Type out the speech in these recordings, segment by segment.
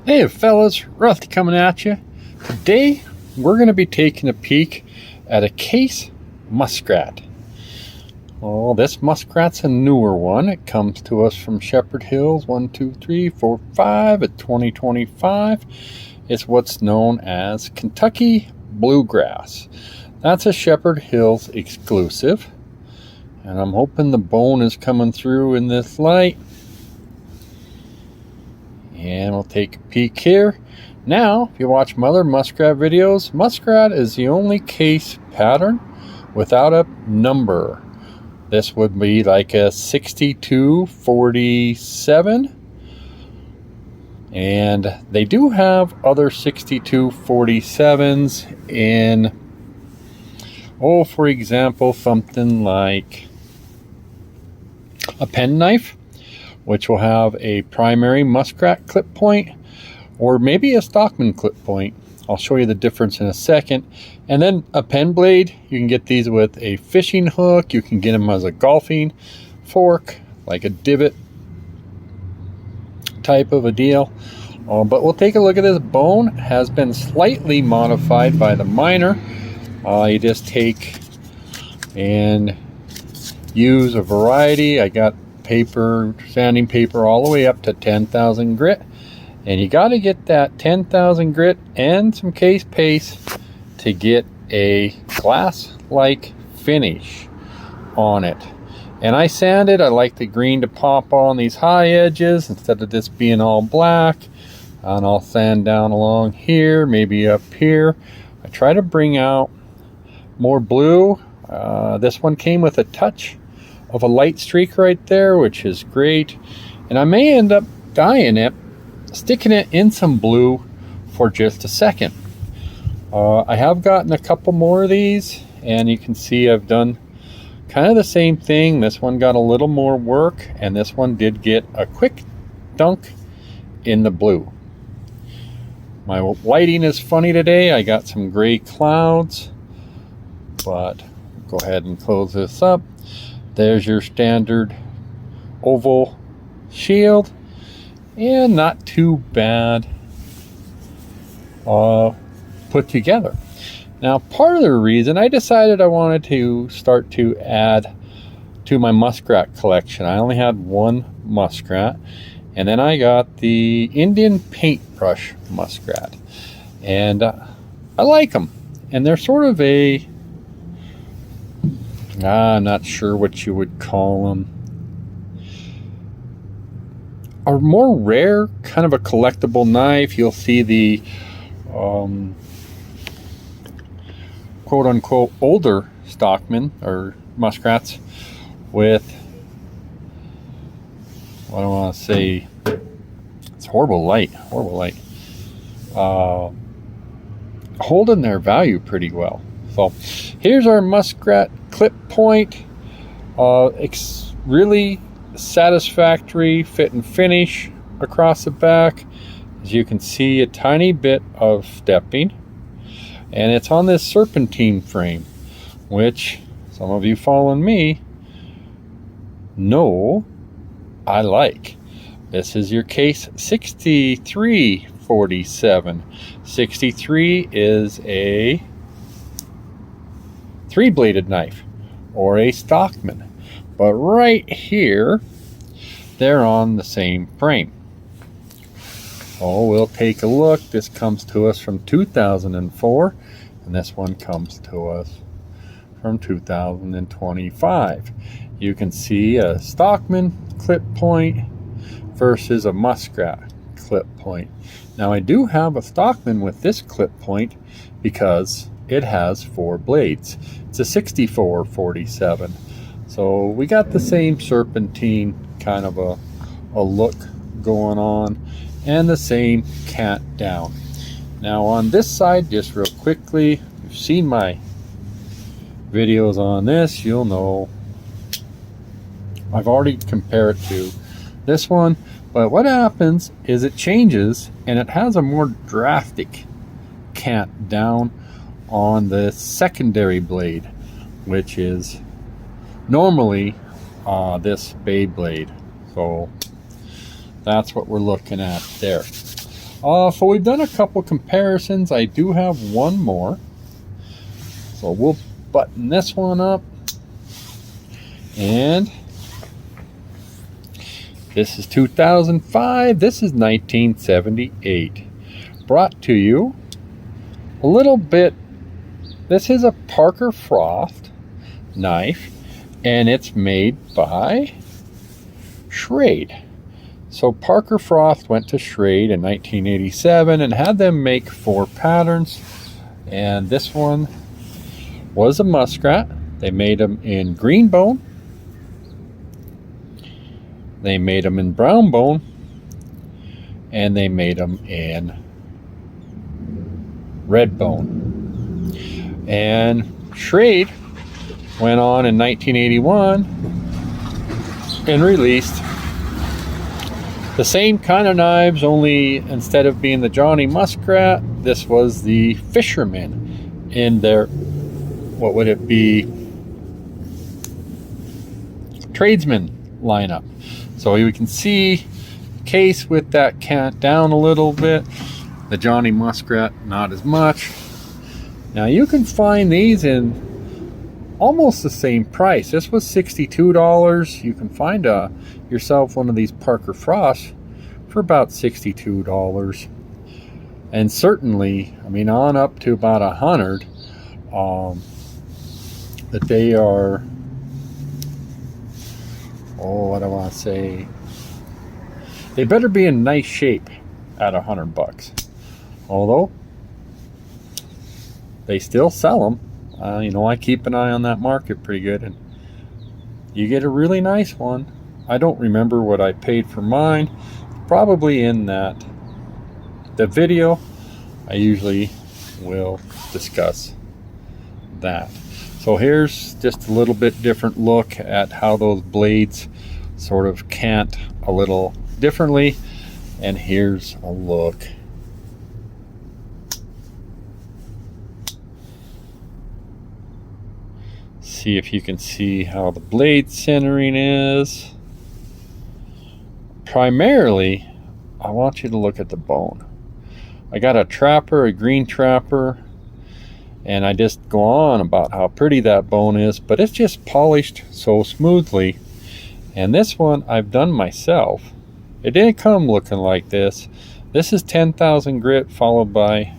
Hey fellas, Rusty coming at you. Today we're going to be taking a peek at a case muskrat. Oh, this muskrat's a newer one. It comes to us from Shepherd Hills 1, 2, 3, 4, 5 at 2025. It's what's known as Kentucky Bluegrass. That's a Shepherd Hills exclusive. And I'm hoping the bone is coming through in this light. And we'll take a peek here. Now, if you watch my other muskrat videos, muskrat is the only case pattern without a number. This would be like a 6247. And they do have other 6247s in, for example, something like a penknife, which will have a primary muskrat clip point, or maybe a Stockman clip point. I'll show you the difference in a second. And then a pen blade, you can get these with a fishing hook. You can get them as a golfing fork, like a divot type of a deal. But we'll take a look at this bone. It has been slightly modified by the miner. You just take and use a variety. I got paper, sanding paper, all the way up to 10,000 grit, and you got to get that 10,000 grit and some case paste to get a glass like finish on it. And I sanded. I like the green to pop on these high edges instead of this being all black. And I'll sand down along here, maybe up here. I try to bring out more blue. This one came with a touch of a light streak right there, which is great. And I may end up dyeing it, sticking it in some blue for just a second. I have gotten a couple more of these, and you can see I've done kind of the same thing. This one got a little more work, and this one did get a quick dunk in the blue. My lighting is funny today. I got some gray clouds, but go ahead and close this up. There's your standard oval shield, and not too bad put together. Now, part of the reason I decided I wanted to start to add to my muskrat collection, I only had one muskrat, and then I got the Indian paintbrush muskrat, and I like them, and they're sort of a, I'm not sure what you would call them, a more rare kind of a collectible knife. You'll see the quote unquote older Stockman or muskrats with, what do I want to say, it's horrible light, holding their value pretty well. So here's our muskrat clip point. Really satisfactory fit and finish across the back. As you can see, a tiny bit of stepping, and it's on this serpentine frame, which some of you following me know I like. This is your case 6347. 63 is a three-bladed knife or a Stockman, but right here they're on the same frame. We'll take a look. This comes to us from 2004, and this one comes to us from 2025. You can see a Stockman clip point versus a muskrat clip point. Now, I do have a Stockman with this clip point because it has 4 blades. It's a 6447. So we got the same serpentine kind of a look going on, and the same cant down. Now on this side, just real quickly, if you've seen my videos on this, you'll know I've already compared it to this one. But what happens is it changes, and it has a more drastic cant down on the secondary blade, which is normally this bay blade. So that's what we're looking at there. So we've done a couple comparisons. I do have one more. So we'll button this one up. And this is 2005. This is 1978. Brought to you a little bit. This is a Parker Frost knife, and it's made by Schrade. So Parker Frost went to Schrade in 1987 and had them make 4 patterns, and this one was a muskrat. They made them in green bone, they made them in brown bone, and they made them in red bone. And Schrade went on in 1981 and released the same kind of knives, only instead of being the Johnny Muskrat, this was the Fisherman in their, what would it be, Tradesman lineup. So you can see the case with that cant down a little bit, the Johnny Muskrat not as much. Now you can find these in almost the same price. This was $62. You can find yourself one of these Parker Frost for about $62. And certainly, I mean, on up to about $100, that they are, oh, what do I want to say? They better be in nice shape at $100. Although they still sell them. You know, I keep an eye on that market pretty good, and you get a really nice one. I don't remember what I paid for mine. Probably in the video, I usually will discuss that. So here's just a little bit different look at how those blades sort of cant a little differently, and here's a look. See if you can see how the blade centering is. Primarily, I want you to look at the bone. I got a trapper, a green trapper, and I just go on about how pretty that bone is, but it's just polished so smoothly. And this one I've done myself. It didn't come looking like this. This is 10,000 grit followed by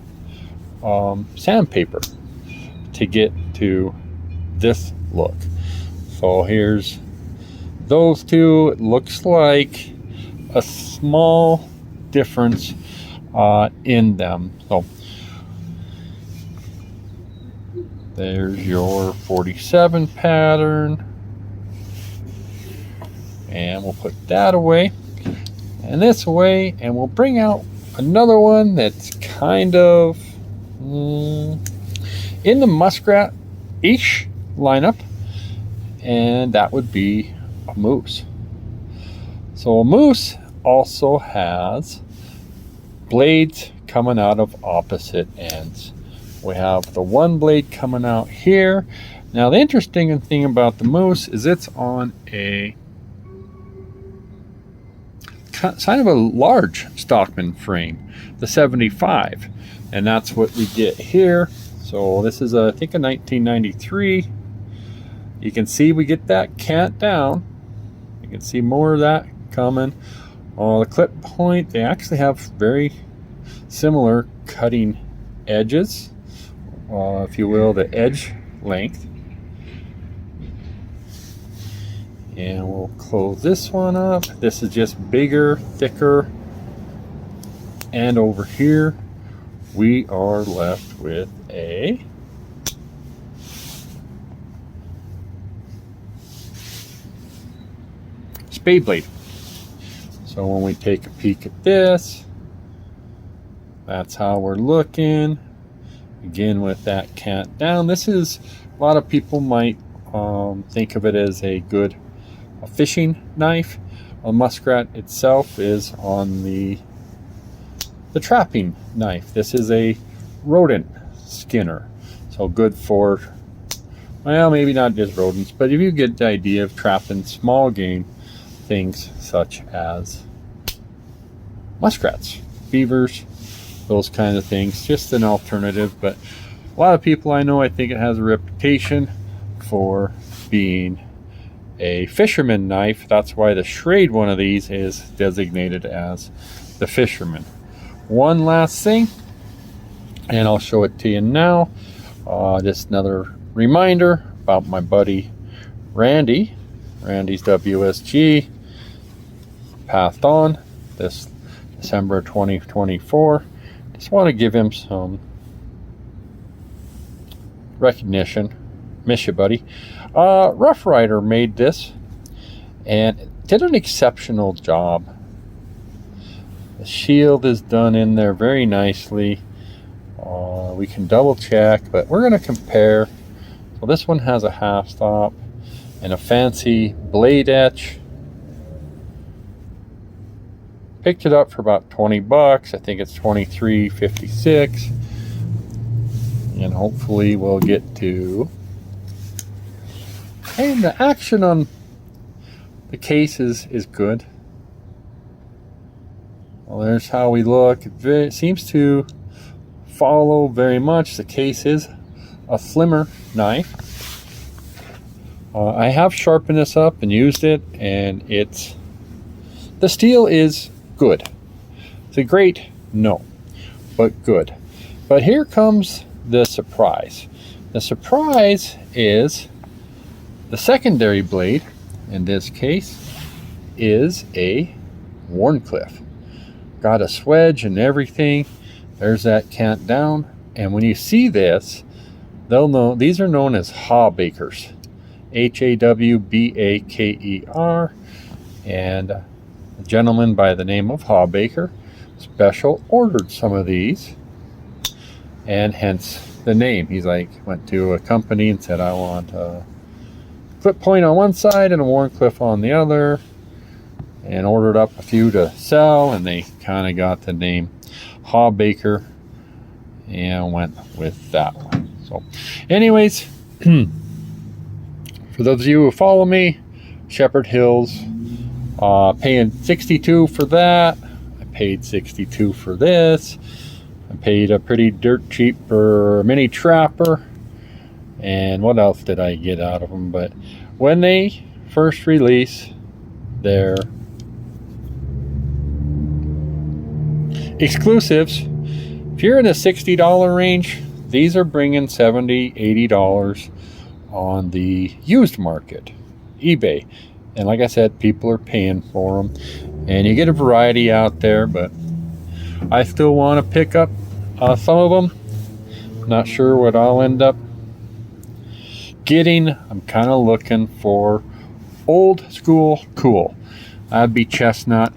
sandpaper to get to this look. So here's those two. It looks like a small difference in them. So there's your 47 pattern, and we'll put that away and this away, and we'll bring out another one that's kind of in the muskrat-ish lineup, and that would be a moose. So a moose also has blades coming out of opposite ends. We have the one blade coming out here. Now the interesting thing about the moose is it's on a kind of a large Stockman frame, the 75, and that's what we get here. So this is I think a 1993. You can see we get that cant down. You can see more of that coming. The clip point, they actually have very similar cutting edges, if you will, the edge length. And we'll close this one up. This is just bigger, thicker, and over here we are left with a spade blade. So when we take a peek at this, that's how we're looking. Again, with that cant down. This is, a lot of people might think of it as a good fishing knife. A muskrat itself is on the trapping knife. This is a rodent skinner, so good for, well, maybe not just rodents, but if you get the idea of trapping small game, things such as muskrats. beavers, those kind of things. Just an alternative, but a lot of people I know, I think it has a reputation for being a fisherman knife. That's why the Schrade one of these is designated as the fisherman. One last thing, and I'll show it to you now. Just another reminder about my buddy Randy. Randy's WSG passed on this December 2024. Just want to give him some recognition. Miss you, buddy. Rough Rider made this and did an exceptional job. The shield is done in there very nicely. We can double check, but we're going to compare. So this one has a half stop and a fancy blade etch. Picked it up for about 20 bucks. I think it's $23.56. And hopefully we'll get to. And the action on the case is good. Well, there's how we look. It seems to follow very much. The case is a slimmer knife. I have sharpened this up and used it, and the steel is good. Is it great? No, but good. But here comes the surprise. The surprise is the secondary blade, in this case, is a Wharncliffe. Got a swedge and everything. There's that cant down. And when you see this, they'll know these are known as Hawbakers. Hawbaker. And a gentleman by the name of Hawbaker special ordered some of these, and hence the name. He's like, went to a company and said, I want a clip point on one side and a Wharncliffe on the other, and ordered up a few to sell, and they kind of got the name Hawbaker and went with that one. So anyways, for those of you who follow me, Shepherd Hills, paying $62 for that. I paid $62 for this. I paid a pretty dirt cheap for a mini trapper. And what else did I get out of them? But when they first release their exclusives, if you're in the $60 range, these are bringing $70, $80 on the used market, eBay. And like I said, people are paying for them, and you get a variety out there, but I still want to pick up some of them. Not sure what I'll end up getting. I'm kind of looking for old school cool. That'd be chestnut.